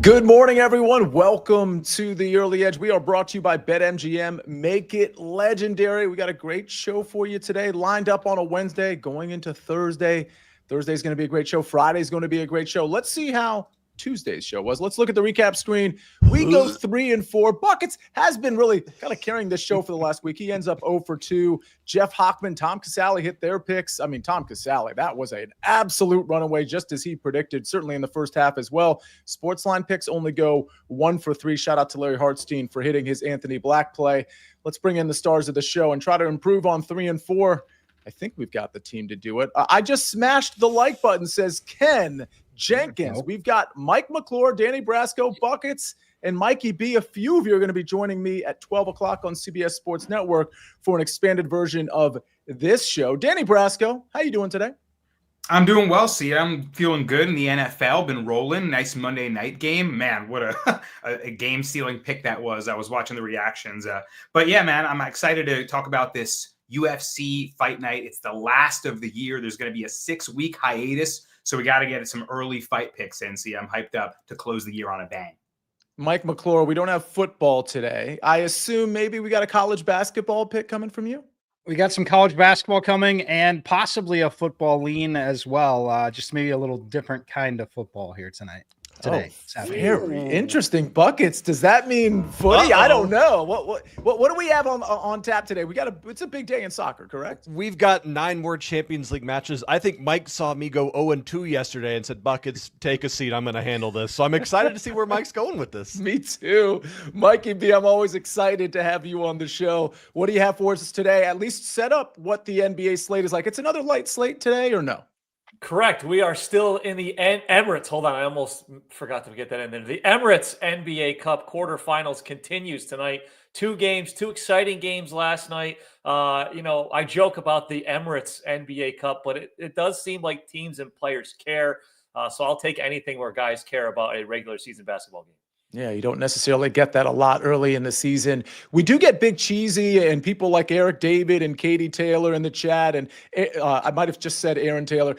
Good morning, everyone. Welcome to the Early Edge. We are brought to you by BetMGM. Make it legendary. We got a great show for you today, lined up on a Wednesday, going into Thursday. Thursday's going to be a great show. Friday's going to be a great show. Let's see how Tuesday's show was. Let's look at the recap screen. We go 3-4. Buckets has been really kind of carrying this show for the last week. He ends up 0 for 2. Jeff Hockman, Tom Casale hit their picks. I mean, Tom Casale, that was an absolute runaway, just as he predicted, certainly in the first half as well. SportsLine picks only go 1 for 3. Shout out to Larry Hartstein for hitting his Anthony Black play. Let's bring in the stars of the show and try to improve on 3 and 4. I think we've got the team to do it. I just smashed the like button, says Ken Jenkins. We've got Mike McClure, Danny Brasco, Buckets, and Mikey B. A few of you are going to be joining me at 12 o'clock on CBS Sports Network for an expanded version of this show. Danny Brasco, how you doing today? I'm doing well, Sia. I'm feeling good in the NFL. Been rolling. Nice Monday night game. Man, what a game-stealing pick that was. I was watching the reactions. But yeah, man, I'm excited to talk about this UFC fight night. It's the last of the year. There's going to be a 6-week hiatus, so we got to get some early fight picks in. See, I'm hyped up to close the year on a bang. Mike McClure, we don't have football today. I assume maybe we got a college basketball pick coming from you? We got some college basketball coming and possibly a football lean as well. Just maybe a little different kind of football here today. Very interesting. Buckets. Does that mean footy? I don't know. What do we have on tap today? It's a big day in soccer, correct? We've got 9 more Champions League matches. I think Mike saw me go 0-2 yesterday and said, Buckets, take a seat. I'm going to handle this. So I'm excited to see where Mike's going with this. Me too. Mikey B, I'm always excited to have you on the show. What do you have for us today? At least set up what the NBA slate is like. It's another light slate today or no? Correct. We are still in the Emirates. Hold on. I almost forgot to get that in there. The Emirates NBA Cup quarterfinals continues tonight. 2 games, 2 exciting games last night. I joke about the Emirates NBA Cup, but it does seem like teams and players care. So I'll take anything where guys care about a regular season basketball game. Yeah, you don't necessarily get that a lot early in the season. We do get Big Cheesy and people like Eric David and Katie Taylor in the chat. And I might have just said Aaron Taylor.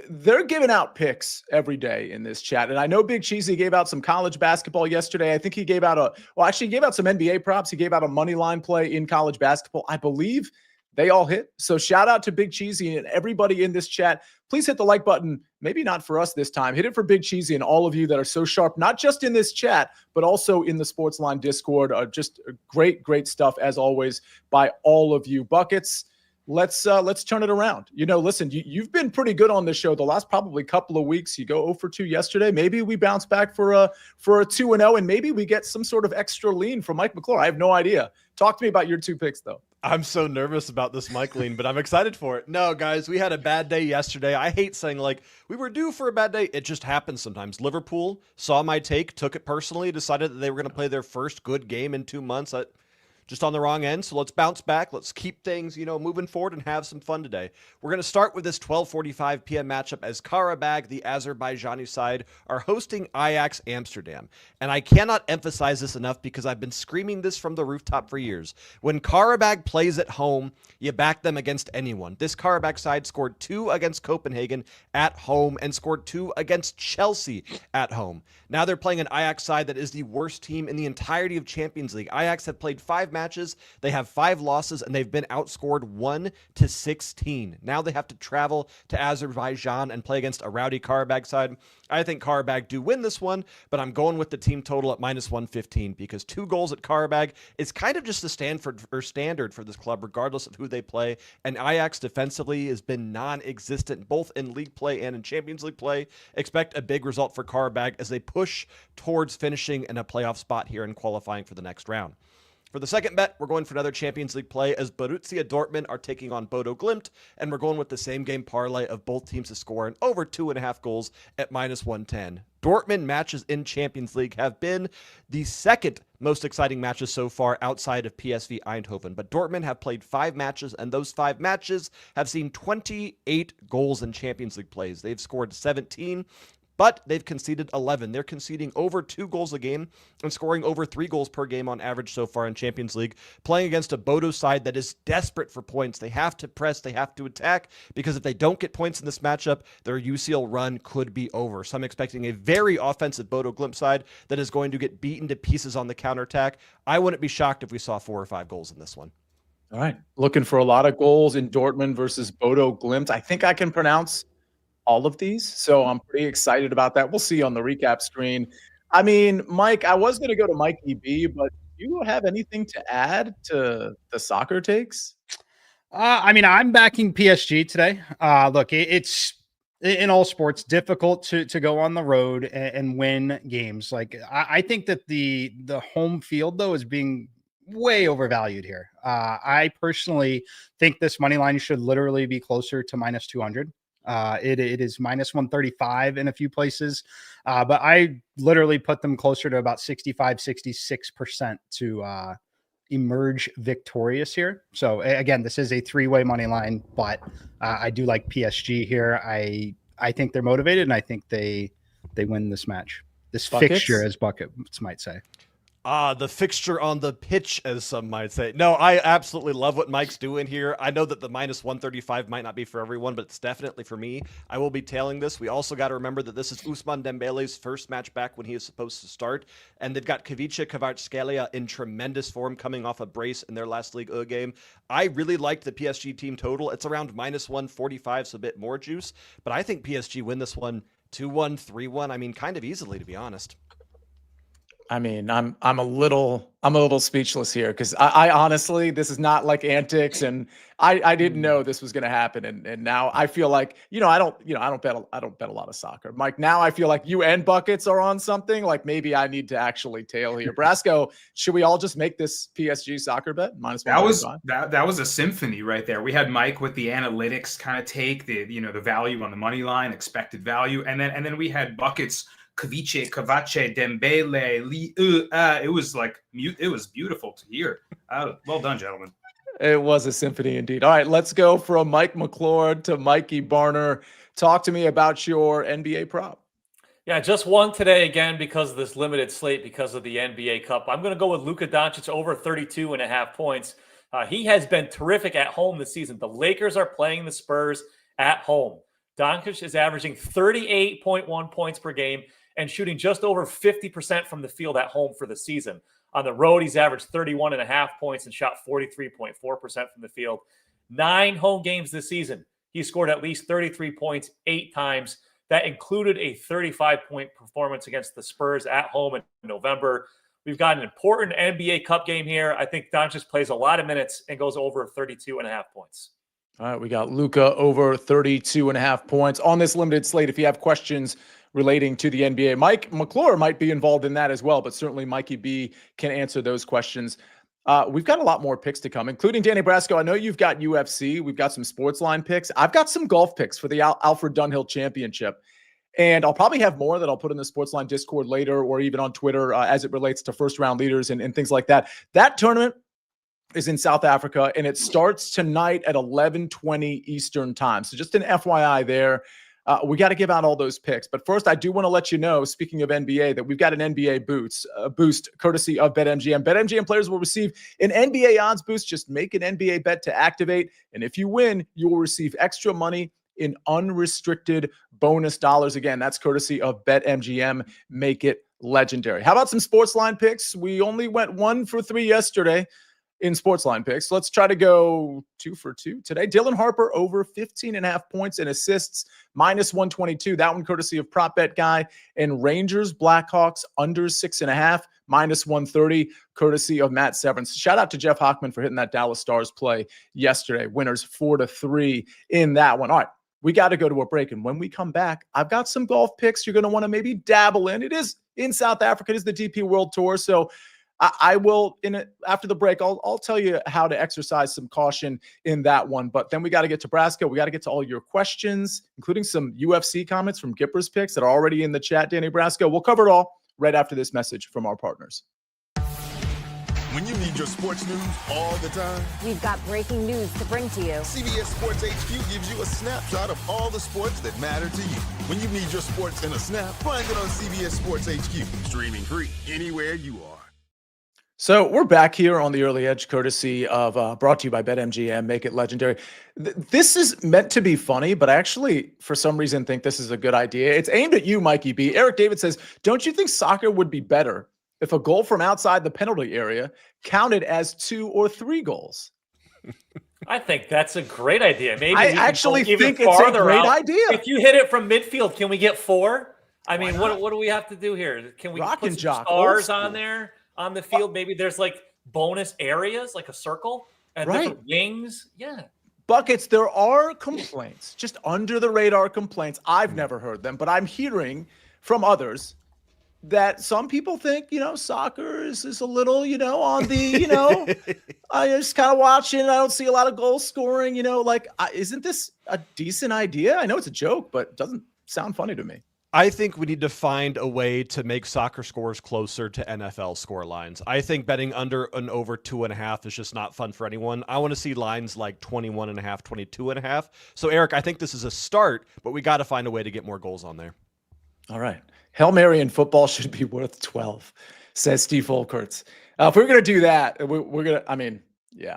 They're giving out picks every day in this chat. And I know Big Cheesy gave out some college basketball yesterday. I think he gave out he gave out some NBA props. He gave out a money line play in college basketball. I believe they all hit. So shout out to Big Cheesy and everybody in this chat. Please hit the like button. Maybe not for us this time. Hit it for Big Cheesy and all of you that are so sharp, not just in this chat, but also in the SportsLine Discord. Just great stuff as always by all of you. Buckets. Let's turn it around. Listen, you've been pretty good on this show the last probably couple of weeks. You go 0 for 2 yesterday. Maybe we bounce back for a 2-0, and maybe we get some sort of extra lean from Mike McClure. I have no idea. Talk to me about your 2 picks, though. I'm so nervous about this Mike lean, but I'm excited for it. No, guys, we had a bad day yesterday. I hate saying, we were due for a bad day. It just happens sometimes. Liverpool saw my take, took it personally, decided that they were going to play their first good game in 2 months. Just on the wrong end, so let's bounce back. Let's keep things, moving forward and have some fun today. We're going to start with this 12:45 p.m. matchup as Karabag, the Azerbaijani side, are hosting Ajax Amsterdam. And I cannot emphasize this enough because I've been screaming this from the rooftop for years. When Karabag plays at home, you back them against anyone. This Karabag side scored 2 against Copenhagen at home and scored 2 against Chelsea at home. Now they're playing an Ajax side that is the worst team in the entirety of Champions League. Ajax have played 5 matches. They have 5 losses, and they've been outscored 1-16. Now they have to travel to Azerbaijan and play against a rowdy Karabag side. I think Karabag do win this one, but I'm going with the team total at -115 because 2 goals at Karabag is kind of just the standard for this club, regardless of who they play. And Ajax defensively has been non-existent both in league play and in Champions League play. Expect a big result for Karabag as they push towards finishing in a playoff spot here and qualifying for the next round. For the second bet, we're going for another Champions League play as Borussia Dortmund are taking on Bodo Glimt, and we're going with the same game parlay of both teams to score and over 2.5 goals at -110. Dortmund matches in Champions League have been the second most exciting matches so far outside of PSV Eindhoven, but Dortmund have played 5 matches, and those 5 matches have seen 28 goals in Champions League plays. They've scored 17 but they've conceded 11. They're conceding over 2 goals a game and scoring over 3 goals per game on average so far in Champions League, playing against a Bodo side that is desperate for points. They have to press, they have to attack, because if they don't get points in this matchup, their UCL run could be over. So I'm expecting a very offensive Bodo Glimt side that is going to get beaten to pieces on the counterattack. I wouldn't be shocked if we saw 4 or 5 goals in this one. All right. Looking for a lot of goals in Dortmund versus Bodo Glimt. I think I can pronounce all of these, so I'm pretty excited about that. We'll see on the recap screen. I mean, Mike, I was going to go to Mikey B, but do you have anything to add to the soccer takes? I mean, I'm backing PSG today. Look, it's in all sports difficult to go on the road and win games. Like I think that the home field though is being way overvalued here. I personally think this money line should literally be closer to minus 200. It is minus 135 in a few places, but I literally put them closer to about 65-66% to emerge victorious here. So again, this is a 3-way money line, but I do like PSG here. I think they're motivated, and I think they win this match, this fixture, as buckets might say. The fixture on the pitch, as some might say. No, I absolutely love what Mike's doing here. I know that the minus 135 might not be for everyone, but it's definitely for me. I will be tailing this. We also got to remember that this is Ousmane Dembele's first match back when he is supposed to start, and they've got Kavica Kvaratskhelia in tremendous form coming off a brace in their last Ligue 1 game. I really liked the PSG team total. It's around minus 145, so a bit more juice, but I think PSG win this one 2-1, 3-1. I mean, kind of easily, to be honest. I mean, I'm a little speechless here because I honestly, this is not like antics, and I didn't know this was going to happen, and now I feel like I don't bet a lot of soccer, Mike. Now I feel like you and buckets are on something. Like maybe I need to actually tail here. Brasco, should we all just make this PSG soccer bet minus 1? That was a symphony right there. We had Mike with the analytics kind of take the value on the money line, expected value, and then we had buckets. Kavica, Dembele, it was beautiful to hear. Well done, gentlemen. It was a symphony indeed. All right, let's go from Mike McClure to Mikey Barner. Talk to me about your NBA prop. Yeah, just one today again because of this limited slate because of the NBA Cup. I'm going to go with Luka Doncic over 32.5 points. He has been terrific at home this season. The Lakers are playing the Spurs at home. Doncic is averaging 38.1 points per game and shooting just over 50% from the field at home for the season. On the road, he's averaged 31.5 points and shot 43.4% from the field. 9 home games this season, he scored at least 33 points 8 times. That included a 35-point performance against the Spurs at home in November. We've got an important NBA Cup game here. I think Doncic plays a lot of minutes and goes over 32.5 points. All right, we got Luka over 32.5 points on this limited slate. If you have questions relating to the NBA, Mike McClure might be involved in that as well, but certainly Mikey B can answer those questions. We've got a lot more picks to come, including Danny Brasco. I know you've got UFC. We've got some SportsLine picks. I've got some golf picks for the Alfred Dunhill Championship. And I'll probably have more that I'll put in the SportsLine Discord later or even on Twitter as it relates to first-round leaders and things like that. That tournament is in South Africa, and it starts tonight at 11:20 Eastern time. So just an FYI there. We got to give out all those picks. But first, I do want to let you know, speaking of NBA, that we've got an NBA boost courtesy of BetMGM. BetMGM players will receive an NBA odds boost. Just make an NBA bet to activate. And if you win, you will receive extra money in unrestricted bonus dollars. Again, that's courtesy of BetMGM. Make it legendary. How about some SportsLine picks? We only went 1 for 3 yesterday in SportsLine picks. Let's try to go 2 for 2 today. Dylan Harper over 15.5 points and assists, minus 122. That one courtesy of Prop Bet Guy. And Rangers Blackhawks under 6.5, minus 130, courtesy of Matt Severance. Shout out to Jeff Hockman for hitting that Dallas Stars play yesterday. Winners 4-3 in that one. All right, we got to go to a break. And when we come back, I've got some golf picks you're going to want to maybe dabble in. It is in South Africa. It is the DP World Tour. So I will, after the break, I'll tell you how to exercise some caution in that one. But then we got to get to Brasco. We got to get to all your questions, including some UFC comments from Gipper's picks that are already in the chat, Danny Brasco. We'll cover it all right after this message from our partners. When you need your sports news all the time, We've got breaking news to bring to you. CBS Sports HQ gives you a snapshot of all the sports that matter to you. When you need your sports in a snap, find it on CBS Sports HQ, streaming free anywhere you are. So we're back here on the Early Edge, courtesy of brought to you by BetMGM. Make it legendary. This is meant to be funny, but I actually, for some reason, think this is a good idea. It's aimed at you, Mikey B. Eric David says, "Don't you think soccer would be better if a goal from outside the penalty area counted as 2 or 3 goals?" I think that's a great idea. Maybe I we can actually go even think it's a farther great out. idea. If you hit it from midfield, can we get 4? I mean, not? what do we have to do here? Can we Rock put and some jock, stars old on school. there on the field? Maybe there's like bonus areas, like a circle and different wings. Yeah. Buckets, there are complaints, just under the radar complaints. I've never heard them, but I'm hearing from others that some people think, soccer is a little, on the, I just kind of watching. I don't see a lot of goal scoring, isn't this a decent idea? I know it's a joke, but it doesn't sound funny to me. I think we need to find a way to make soccer scores closer to NFL score lines. I think betting under and over 2.5 is just not fun for anyone. I want to see lines like 21.5, 22.5. So, Eric, I think this is a start, but we got to find a way to get more goals on there. All right. Hail Mary in football should be worth 12, says Steve Folkerts. If we're going to do that, we're going to,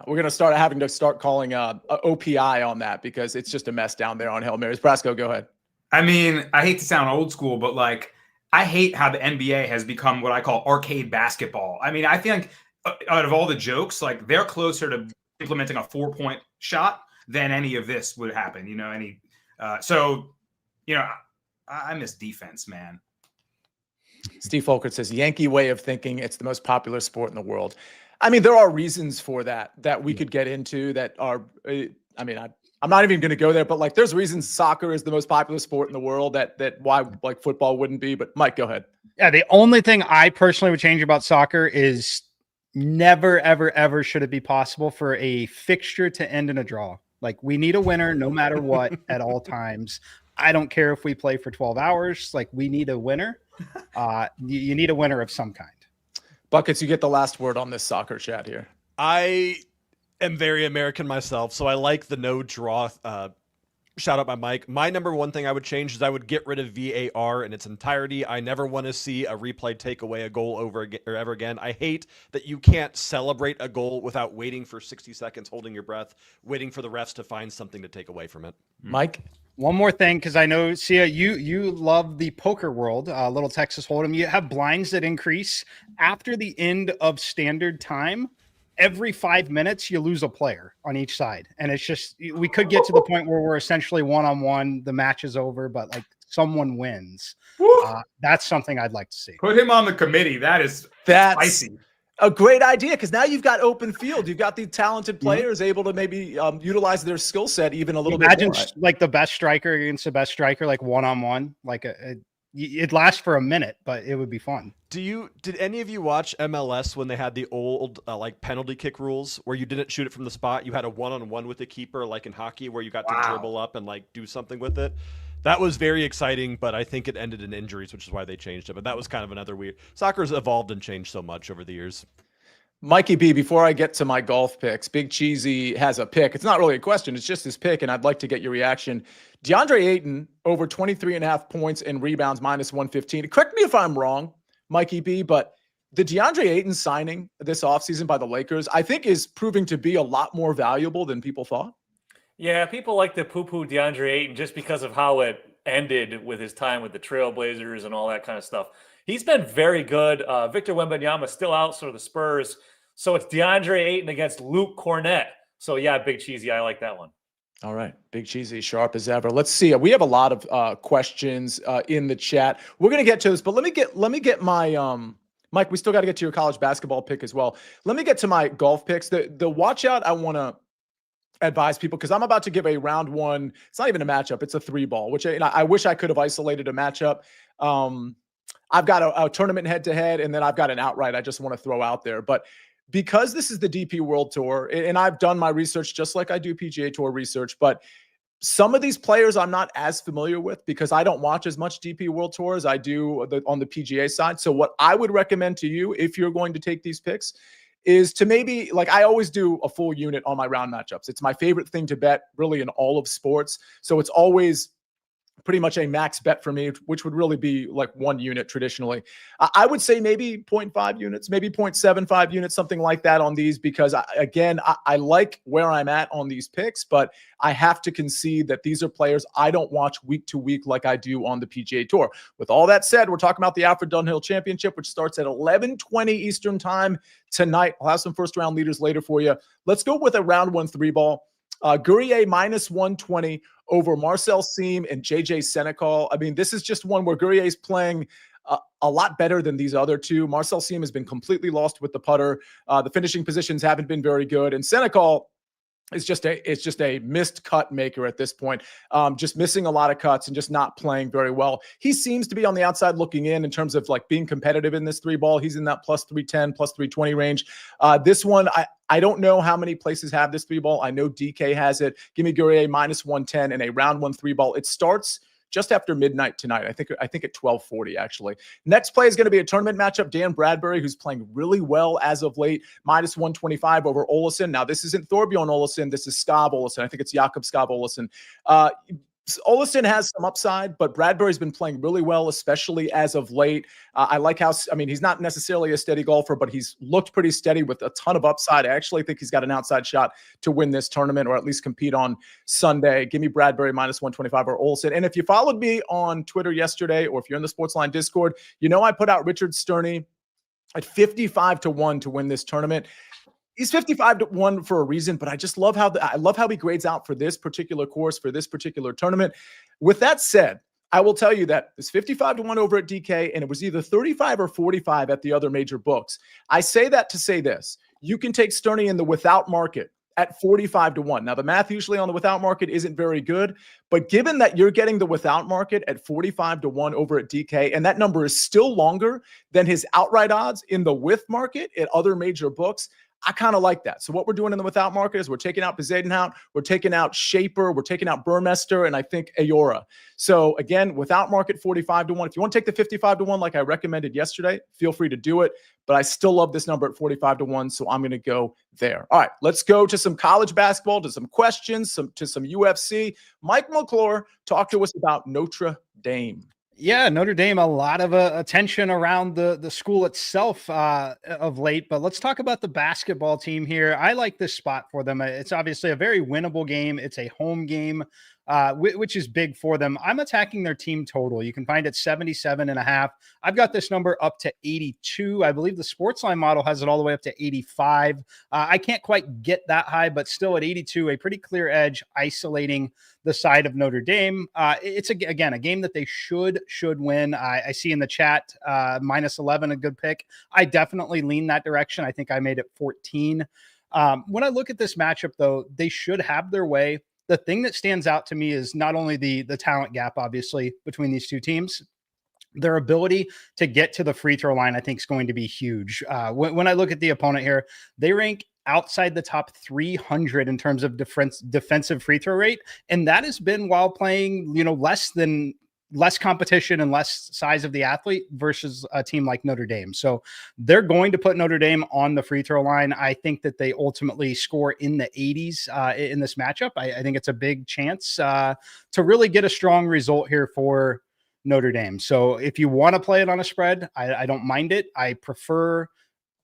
we're going to start having to start calling OPI on that because it's just a mess down there on Hail Marys. Brasco, go ahead. I mean, I hate to sound old school, but I hate how the NBA has become what I call arcade basketball. I mean, I think out of all the jokes, they're closer to implementing a 4-point shot than any of this would happen. I miss defense, man. Steve Folkert says, Yankee way of thinking, it's the most popular sport in the world. I mean, there are reasons for that we could get into that are, I'm not even going to go there, but there's reasons soccer is the most popular sport in the world that why football wouldn't be. But Mike, go ahead. Yeah, the only thing I personally would change about soccer is never, ever, ever should it be possible for a fixture to end in a draw. We need a winner no matter what at all times. I don't care if we play for 12 hours. We need a winner. You need a winner of some kind. Buckets, you get the last word on this soccer chat here. I am very American myself, so I like the no draw. Shout out by Mike. My number one thing I would change is I would get rid of VAR in its entirety. I never want to see a replay take away a goal ever again. I hate that you can't celebrate a goal without waiting for 60 seconds, holding your breath, waiting for the refs to find something to take away from it. Mike? One more thing, because I know, Sia, you love the poker world, little Texas Hold'em. You have blinds that increase after the end of standard time. Every 5 minutes, you lose a player on each side. And it's just, we could get to the point where we're essentially one-on-one. The match is over, but someone wins. That's something I'd like to see. Put him on the committee. That's spicy. A great idea, because now you've got open field. You've got the talented players able to maybe utilize their skill set even a little bit more. Imagine the best striker against the best striker, one-on-one. It'd last for a minute, but it would be fun. Did any of you watch MLS when they had the old penalty kick rules where you didn't shoot it from the spot? You had a one-on-one with the keeper, like in hockey, where you got to dribble up and do something with it. That was very exciting, but I think it ended in injuries, which is why they changed it. But that was kind of another weird. Soccer's evolved and changed so much over the years. Mikey B, before I get to my golf picks, Big Cheesy has a pick. It's not really a question. It's just his pick, and I'd like to get your reaction. DeAndre Ayton, over 23.5 points and rebounds, minus 115. Correct me if I'm wrong, Mikey B, but the DeAndre Ayton signing this offseason by the Lakers, I think, is proving to be a lot more valuable than people thought. Yeah, people like to poo-poo DeAndre Ayton just because of how it ended with his time with the Trailblazers and all that kind of stuff. He's been very good. Victor Wembanyama still out, so are the Spurs. So it's DeAndre Ayton against Luke Cornett. So yeah, Big Cheesy, I like that one. All right, Big Cheesy, sharp as ever. Let's see. We have a lot of questions in the chat. We're gonna get to this, but let me get my Mike. We still got to get to your college basketball pick as well. Let me get to my golf picks. The watch out I want to advise people, because I'm about to give a round one. It's not even a matchup. It's a 3-ball, which I wish I could have isolated a matchup. I've got a tournament head-to-head, and then I've got an outright I just want to throw out there. But because this is the DP World Tour, and I've done my research just like I do PGA Tour research, but some of these players I'm not as familiar with because I don't watch as much DP World Tour as I do on the PGA side. So what I would recommend to you, if you're going to take these picks, is to maybe, like, I always do a full unit on my round matchups. It's my favorite thing to bet really in all of sports. So it's always pretty much a max bet for me, which would really be like 1 unit traditionally. I would say maybe 0.5 units, maybe 0.75 units, something like that on these, because I like where I'm at on these picks, but I have to concede that these are players I don't watch week to week like I do on the PGA Tour. With all that said, we're talking about the Alfred Dunhill Championship, which starts at 11:20 Eastern time tonight. I'll have some first round leaders later for you. Let's go with a round 1 3-ball. Guerrier minus 120 over Marcel Siem and JJ Senecal. I mean, this is just one where Guerrier is playing a lot better than these other two. Marcel Siem has been completely lost with the putter. The finishing positions haven't been very good. And Senecal is just a missed cut maker at this point, just missing a lot of cuts and just not playing very well. He seems to be on the outside looking in terms of like being competitive in this 3-ball. He's in that plus 310, plus 320 range. This one, I don't know how many places have this 3-ball. I know DK has it. Give me Guerrier minus 110 and a round 1 3-ball. It starts just after midnight tonight. I think at 12:40 actually. Next play is going to be a tournament matchup. Dan Bradbury, who's playing really well as of late, minus 125 over Olesen. Now this isn't Thorbjorn Olesen. This is Skav Olesen. I think it's Jakob Skav Olesen. Olesen has some upside, but Bradbury's been playing really well, especially as of late. I like how, I mean, he's not necessarily a steady golfer, but he's looked pretty steady with a ton of upside. I actually think he's got an outside shot to win this tournament or at least compete on Sunday. Give me Bradbury minus 125 or Olsen. And if you followed me on Twitter yesterday, or if you're in the SportsLine Discord, you know I put out Richard Sterney at 55-1 to win this tournament. He's 55-1 for a reason, but I just love how he grades out for this particular course, for this particular tournament. With that said, I will tell you that it's 55-1 over at DK, and it was either 35 or 45 at the other major books. I say that to say this. You can take Sterney in the without market at 45-1. Now, the math usually on the without market isn't very good, but given that you're getting the without market at 45-1 over at DK, and that number is still longer than his outright odds in the with market at other major books, I kind of like that. So what we're doing in the without market is we're taking out Bezuidenhout, we're taking out Shaper, we're taking out Burmester, and I think Ayora. So again, without market 45-1. If you want to take the 55-1 like I recommended yesterday, feel free to do it. But I still love this number at 45-1, so I'm going to go there. All right, let's go to some college basketball, to some questions, to some UFC. Mike McClure, talk to us about Notre Dame. Yeah, Notre Dame, a lot of attention around the school itself of late, but let's talk about the basketball team here. I like this spot for them. It's obviously a very winnable game. It's a home game, which is big for them. I'm attacking their team total. You can find it 77.5. I've got this number up to 82. I believe the SportsLine model has it all the way up to 85. I can't quite get that high, but still at 82, a pretty clear edge isolating the side of Notre Dame. It's again a game that they should win. I see in the chat minus 11 a good pick. I definitely lean that direction. I think I made it 14. When I look at this matchup, though, they should have their way. The thing that stands out to me is not only the talent gap, obviously, between these two teams. Their ability to get to the free throw line, I think, is going to be huge. When I look at the opponent here, they rank outside the top 300 in terms of defensive free throw rate. And that has been while playing, less competition and less size of the athlete versus a team like Notre Dame. So they're going to put Notre Dame on the free throw line. I think that they ultimately score in the 80s in this matchup. I think it's a big chance to really get a strong result here for Notre Dame. So if you want to play it on a spread, I don't mind it. I prefer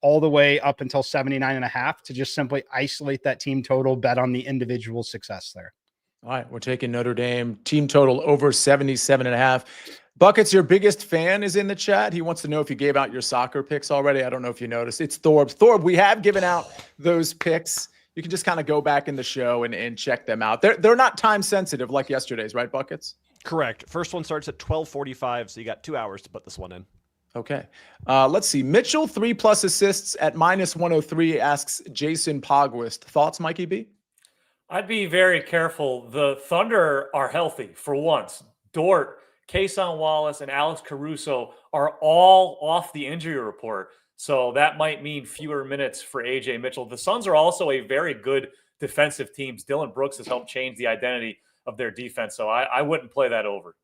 all the way up until 79.5 to just simply isolate that team total, bet on the individual success there. All right, we're taking Notre Dame team total over 77.5. Buckets, your biggest fan is in the chat. He wants to know if you gave out your soccer picks already. I don't know if you noticed. It's Thorb. Thorb, we have given out those picks. You can just kind of go back in the show and check them out. They're not time sensitive like yesterday's, right, Buckets? Correct. First one starts at 12:45, so you got 2 hours to put this one in. Okay. Let's see. Mitchell, 3+ assists at minus 103, asks Jason Pogwist. Thoughts, Mikey B? I'd be very careful. The Thunder are healthy for once. Dort, Kason Wallace, and Alex Caruso are all off the injury report. So that might mean fewer minutes for AJ Mitchell. The Suns are also a very good defensive team. Dylan Brooks has helped change the identity of their defense. So I wouldn't play that over.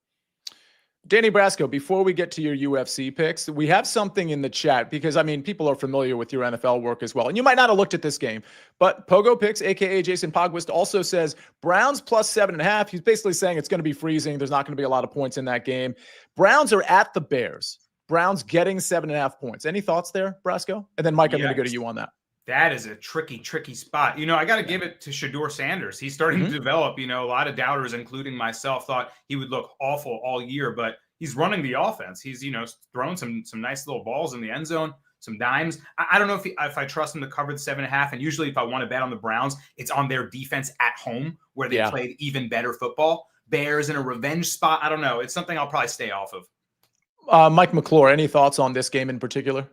Danny Brasco, before we get to your UFC picks, we have something in the chat because, I mean, people are familiar with your NFL work as well. And you might not have looked at this game, but Pogo Picks, a.k.a. Jason Pogwist, also says Browns plus 7.5. He's basically saying it's going to be freezing. There's not going to be a lot of points in that game. Browns are at the Bears. Browns getting 7.5 points. Any thoughts there, Brasco? And then, Mike, I'm going to go to you on that. That is a tricky spot. I got to give it to Shedeur Sanders. He's starting to develop. A lot of doubters, including myself, thought he would look awful all year, but he's running the offense. He's, throwing some nice little balls in the end zone, some dimes. I don't know if I trust him to cover the 7.5. And usually if I want to bet on the Browns, it's on their defense at home where they played even better football. Bears in a revenge spot. I don't know. It's something I'll probably stay off of. Mike McClure, any thoughts on this game in particular?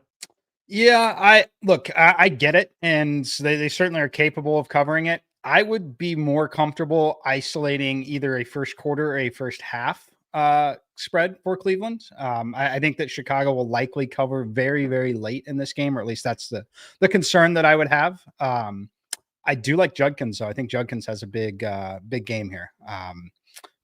Yeah, I get it, and they certainly are capable of covering it. I would be more comfortable isolating either a first quarter or a first half spread for Cleveland. I think that Chicago will likely cover very, very late in this game, or at least that's the concern that I would have. I do like Judkins, though. I think Judkins has a big game here.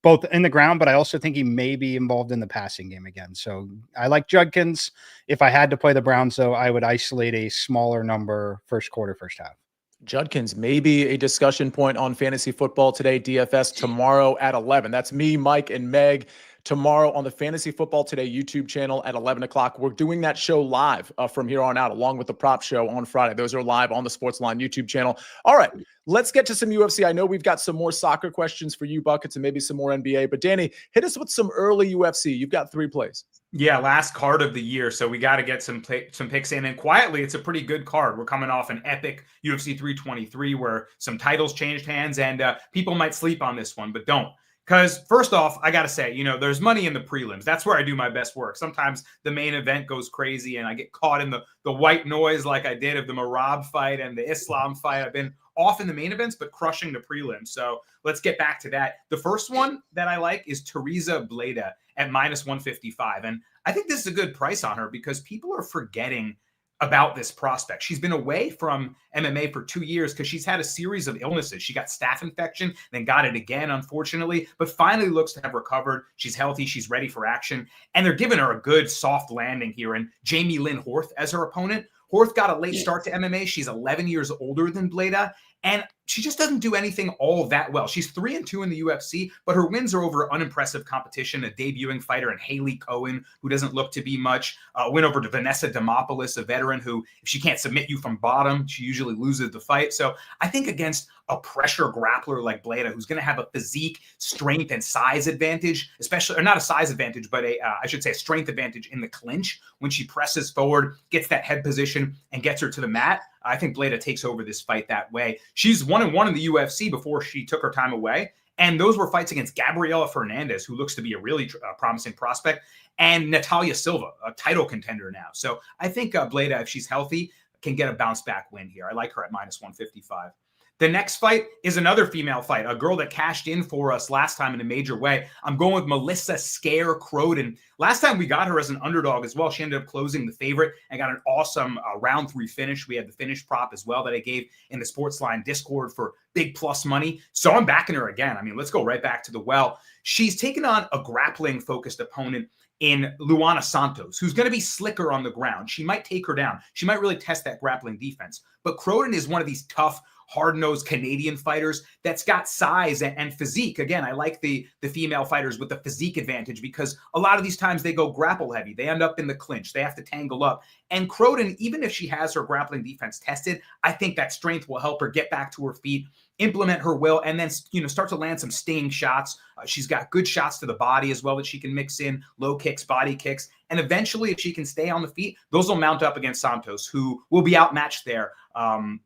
Both in the ground, but I also think he may be involved in the passing game again. So I like Judkins. If I had to play the Browns, though, I would isolate a smaller number first quarter, first half. Judkins may be a discussion point on fantasy football today, DFS tomorrow at 11. That's me, Mike, and Meg tomorrow on the Fantasy Football Today YouTube channel at 11 o'clock. We're doing that show live from here on out, along with the prop show on Friday. Those are live on the SportsLine YouTube channel. All right, let's get to some UFC. I know we've got some more soccer questions for you, Buckets, and maybe some more NBA. But Danny, hit us with some early UFC. You've got 3 plays. Yeah, last card of the year, so we got to get some picks in. And quietly, it's a pretty good card. We're coming off an epic UFC 323 where some titles changed hands, and people might sleep on this one, but don't. Because first off, I got to say, there's money in the prelims. That's where I do my best work. Sometimes the main event goes crazy and I get caught in the white noise like I did of the Marab fight and the Islam fight. I've been off in the main events, but crushing the prelims. So let's get back to that. The first one that I like is Teresa Bleda at -155. And I think this is a good price on her because people are forgetting about this prospect. She's been away from MMA for 2 years because she's had a series of illnesses. She got staph infection, then got it again, unfortunately, but finally looks to have recovered. She's healthy. She's ready for action. And they're giving her a good soft landing here. And Jamie Lynn Horth as her opponent. Horth got a late start to MMA. She's 11 years older than Bleda. And she just doesn't do anything all that well. She's 3-2 in the UFC, but her wins are over unimpressive competition, a debuting fighter in Haley Cohen, who doesn't look to be much, a win over to Vanessa Demopoulos, a veteran who, if she can't submit you from bottom, she usually loses the fight. So I think against a pressure grappler like Bleda, who's going to have a physique, strength, and size advantage, especially, or not a size advantage, but I should say a strength advantage in the clinch when she presses forward, gets that head position, and gets her to the mat. I think Bleda takes over this fight that way. She's 1-1 in the UFC before she took her time away. And those were fights against Gabriela Fernandez, who looks to be a really promising prospect, and Natalia Silva, a title contender now. So I think Bleda, if she's healthy, can get a bounce back win here. I like her at -155. The next fight is another female fight, a girl that cashed in for us last time in a major way. I'm going with Melissa Scare Croden. Last time we got her as an underdog as well. She ended up closing the favorite and got an awesome round 3 finish. We had the finish prop as well that I gave in the SportsLine Discord for big plus money. So I'm backing her again. I mean, let's go right back to the well. She's taken on a grappling-focused opponent in Luana Santos, who's going to be slicker on the ground. She might take her down. She might really test that grappling defense. But Croden is one of these tough, hard-nosed Canadian fighters that's got size and physique. Again, I like the female fighters with the physique advantage because a lot of these times they go grapple heavy. They end up in the clinch. They have to tangle up. And Croden, even if she has her grappling defense tested, I think that strength will help her get back to her feet, implement her will, and then start to land some stinging shots. She's got good shots to the body as well that she can mix in, low kicks, body kicks. And eventually, if she can stay on the feet, those will mount up against Santos, who will be outmatched there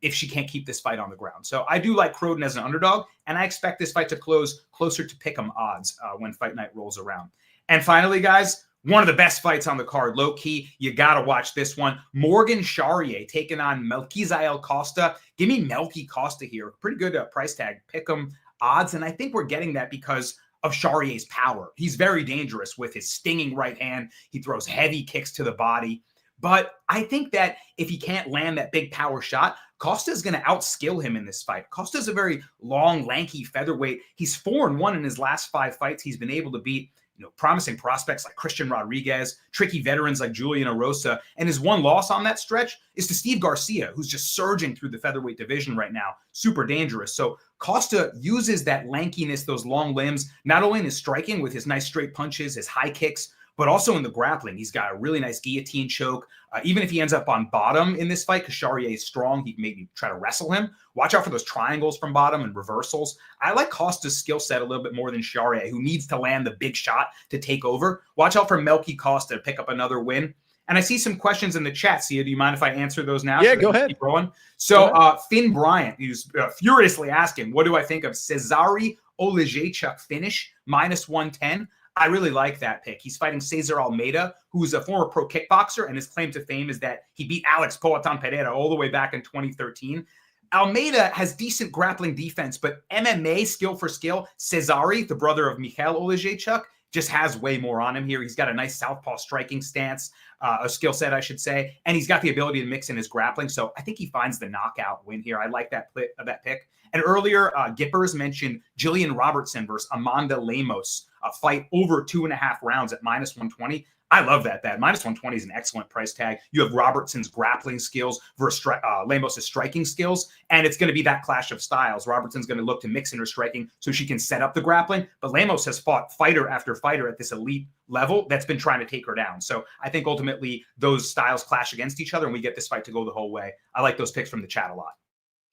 if she can't keep this fight on the ground. So I do like Croden as an underdog, and I expect this fight to close closer to pick'em odds when fight night rolls around. And finally, guys, one of the best fights on the card, low key. You got to watch this one. Morgan Charrier taking on Melquizael Costa. Give me Melky Costa here. Pretty good price tag. Pick'em odds. And I think we're getting that because of Charrier's power. He's very dangerous with his stinging right hand. He throws heavy kicks to the body. But I think that if he can't land that big power shot, Costa's going to outskill him in this fight. Costa's a very long, lanky featherweight. He's 4-1 in his last 5 fights. He's been able to beat promising prospects like Christian Rodriguez, tricky veterans like Julian Erosa, and his one loss on that stretch is to Steve Garcia, who's just surging through the featherweight division right now, super dangerous. So Costa uses that lankiness, those long limbs, not only in his striking with his nice straight punches, his high kicks, but also in the grappling. He's got a really nice guillotine choke. Even if he ends up on bottom in this fight, because Charrier is strong, he can maybe try to wrestle him. Watch out for those triangles from bottom and reversals. I like Costa's skill set a little bit more than Charrier, who needs to land the big shot to take over. Watch out for Melky Costa to pick up another win. And I see some questions in the chat. Sia, do you mind if I answer those now? Yeah, go ahead. Keep rolling. So Finn Bryant, who's furiously asking, what do I think of Cezary Olejniczuk finish, -110? I really like that pick. He's fighting Cesar Almeida, who's a former pro kickboxer, and his claim to fame is that he beat Alex Poatan Pereira all the way back in 2013. Almeida has decent grappling defense, but MMA skill for skill, Cezary, the brother of Mikhail Olejniczuk, just has way more on him here. He's got a nice southpaw striking stance, a skill set, I should say, and he's got the ability to mix in his grappling. So I think he finds the knockout win here. I like that pick. And earlier, Gippers mentioned Jillian Robertson versus Amanda Lemos, a fight over 2.5 rounds at -120. I love that. That -120 is an excellent price tag. You have Robertson's grappling skills versus Lemos' striking skills, and it's going to be that clash of styles. Robertson's going to look to mix in her striking so she can set up the grappling, but Lemos has fought fighter after fighter at this elite level that's been trying to take her down. So I think ultimately those styles clash against each other, and we get this fight to go the whole way. I like those picks from the chat a lot.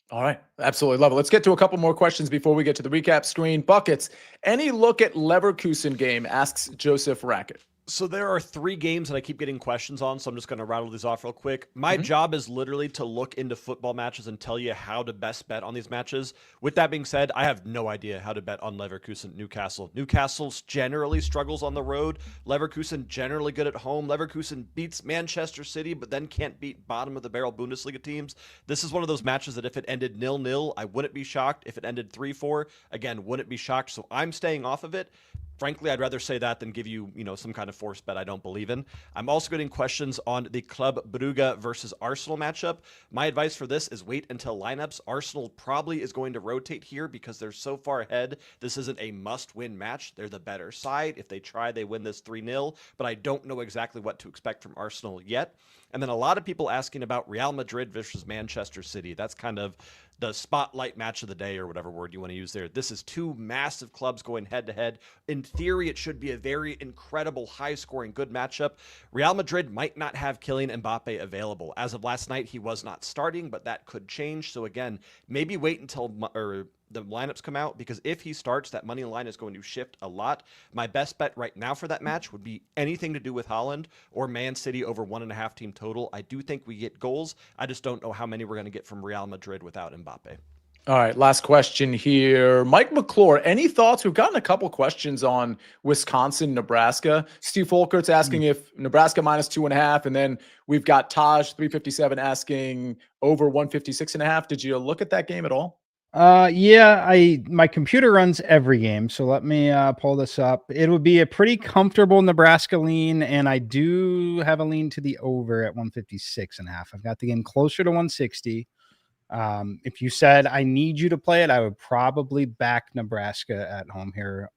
All right. Absolutely love it. Let's get to a couple more questions before we get to the recap screen. Buckets, any look at Leverkusen game, asks Joseph Rackett. So there are 3 games that I keep getting questions on, so I'm just going to rattle these off real quick. My job is literally to look into football matches and tell you how to best bet on these matches. With that being said, I have no idea how to bet on Leverkusen Newcastle. Newcastle generally struggles on the road. Leverkusen generally good at home. Leverkusen beats Manchester City, but then can't beat bottom of the barrel Bundesliga teams. This is one of those matches that if it ended 0-0, I wouldn't be shocked. If it ended 3-4, again, wouldn't be shocked. So I'm staying off of it. Frankly, I'd rather say that than give you, some kind of force bet I don't believe in. I'm also getting questions on the Club Brugge versus Arsenal matchup. My advice for this is wait until lineups. Arsenal probably is going to rotate here because they're so far ahead. This isn't a must-win match. They're the better side. If they try, they win this 3-0, but I don't know exactly what to expect from Arsenal yet. And then a lot of people asking about Real Madrid versus Manchester City. That's kind of the spotlight match of the day, or whatever word you want to use there. This is 2 massive clubs going head-to-head. In theory, it should be a very incredible, high-scoring, good matchup. Real Madrid might not have Kylian Mbappe available. As of last night, he was not starting, but that could change. So again, maybe wait until the lineups come out, because if he starts, that money line is going to shift a lot. My best bet right now for that match would be anything to do with Haaland or Man City over 1.5 team total. I do think we get goals. I just don't know how many we're going to get from Real Madrid without Mbappe. All right, last question here. Mike McClure, any thoughts? We've gotten a couple questions on Wisconsin, Nebraska. Steve Folkert's asking if Nebraska -2.5, and then we've got Taj 357 asking over 156.5. Did you look at that game at all? Yeah, my computer runs every game, so let me pull this up. It would be a pretty comfortable Nebraska lean, and I do have a lean to the over at 156.5. I've got the game closer to 160. If you said I need you to play it, I would probably back Nebraska at home here.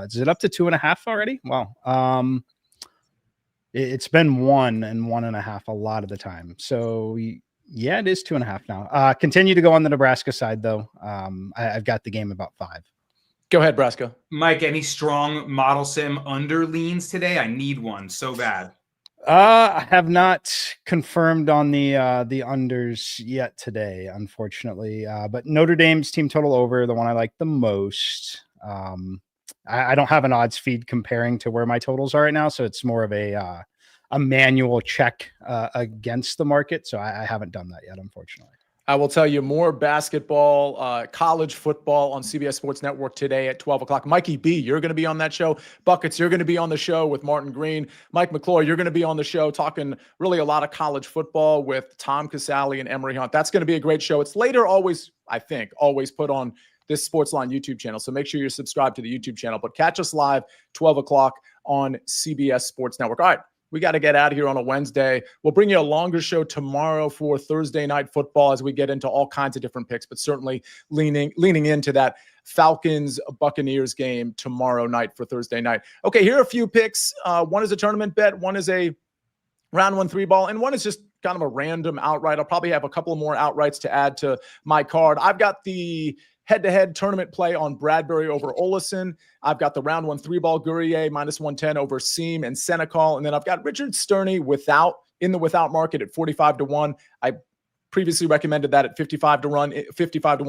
Is it up to 2.5 already? Wow. It's been 1 and 1.5 a lot of the time. So yeah, it is 2.5 now. Continue to go on the Nebraska side, though. I've got the game about 5. Go ahead, Brasco. Mike, any strong model sim under leans today? I need one so bad. I have not confirmed on the unders yet today, unfortunately. But Notre Dame's team total over, the one I like the most. I don't have an odds feed comparing to where my totals are right now, so it's more of a manual check against the market. So I haven't done that yet, unfortunately. I will tell you more basketball, college football on CBS Sports Network today at 12 o'clock. Mikey B, you're going to be on that show. Buckets, you're going to be on the show with Martin Green. Mike McClure, you're going to be on the show talking really a lot of college football with Tom Casale and Emery Hunt. That's going to be a great show. It's later always put on this SportsLine YouTube channel. So make sure you're subscribed to the YouTube channel. But catch us live 12 o'clock on CBS Sports Network. All right. we got to get out of here on a Wednesday. We'll bring you a longer show tomorrow for Thursday night football as we get into all kinds of different picks, but certainly leaning into that Falcons Buccaneers game tomorrow night for Thursday night. Okay, here are a few picks. One is a tournament bet, one is a round 1 3-ball, and one is just kind of a random outright. I'll probably have a couple more outrights to add to my card. I've got the head-to-head tournament play on Bradbury over Olesen. I've got the round 1 3-ball Guerrier -110 over Seam and Senecal. And then I've got Richard Sterney in the without market at 45 to 1. I previously recommended that at 55 to 1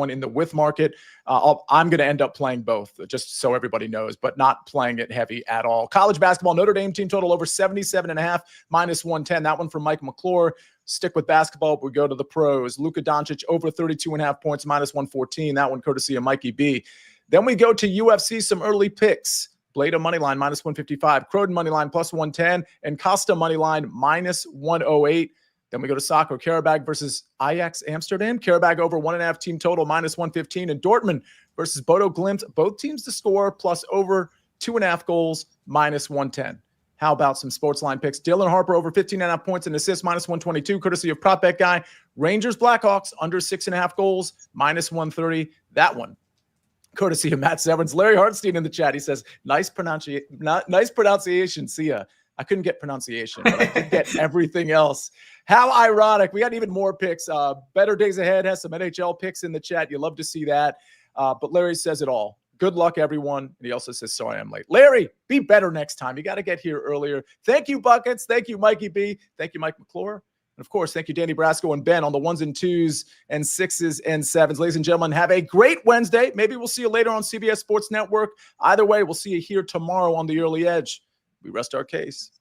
in the with market. I'm going to end up playing both, just so everybody knows, but not playing it heavy at all. College basketball, Notre Dame team total over 77.5 -110. That one from Mike McClure. Stick with basketball, but we go to the pros. Luka Doncic over 32.5 points -114. That one courtesy of Mikey B. Then we go to UFC, some early picks. Blada moneyline -155, Croden moneyline +110, and Costa moneyline -108. Then we go to soccer, Karabag versus Ajax Amsterdam. Karabag over 1.5 team total -115, and Dortmund versus Bodo Glimt. Both teams to score plus over 2.5 goals -110. How about some SportsLine picks? Dylan Harper over 15.5 points and assists -122, courtesy of Prop Bet Guy. Rangers Blackhawks under 6.5 goals -130. That one courtesy of Matt Severance. Larry Hartstein in the chat. He says, nice pronunciation, Sia. I couldn't get pronunciation, but I did get everything else. How ironic. We got even more picks. Better Days Ahead has some NHL picks in the chat. You love to see that. But Larry says it all. Good luck, everyone. And he also says, sorry I'm late. Larry, be better next time. You got to get here earlier. Thank you, Buckets. Thank you, Mikey B. Thank you, Mike McClure. And of course, thank you, Danny Brasco and Ben on the 1s and 2s and 6s and 7s. Ladies and gentlemen, have a great Wednesday. Maybe we'll see you later on CBS Sports Network. Either way, we'll see you here tomorrow on the Early Edge. We rest our case.